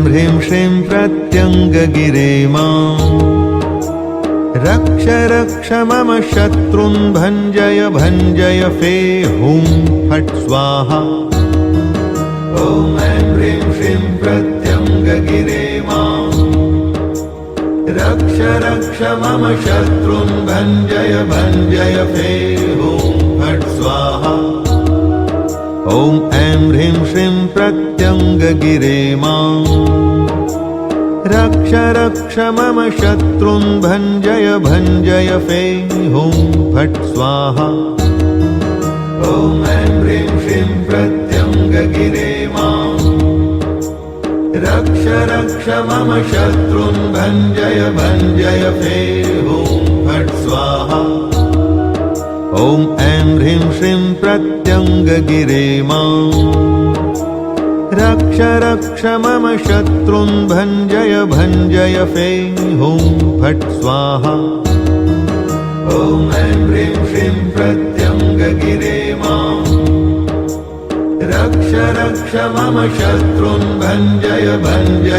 ह्रीं श्रीं प्रत्यङ्गगिरे माम् रक्ष रक्ष मम शत्रून् भञ्जय भञ्जय फे हुं फट् स्वाहा। ॐ ऐं ह्रीं श्रीं प्रत्यङ्गगिरे माम् रक्ष रक्ष मम शत्रून् भञ्जय भञ्जय फे हुं फट् स्वाहा। ॐ ऐं ह्रीं श्रीं प्रत्यङ्गगिरे माम् रक्ष रक्ष मम शत्रून् भञ्जय भञ्जय फे हुं फट् स्वाहा। ॐ ऐं ह्रीं श्रीं प्रत्यङ्गगिरे माम् रक्ष रक्ष मम शत्रून् भञ्जय भञ्जय फे हुं फट् स्वाहा। ॐ ऐं ह्रीं श्रीं प्रत्यङ्गगिरे माम् रक्ष रक्ष मम शत्रून् भञ्जय भञ्जय फे हुं फट् स्वाहा। ॐ ऐं ह्रीं श्रीं प्रत्यङ्गगिरे माम् रक्ष रक्ष मम शत्रून् भञ्जय भञ्जय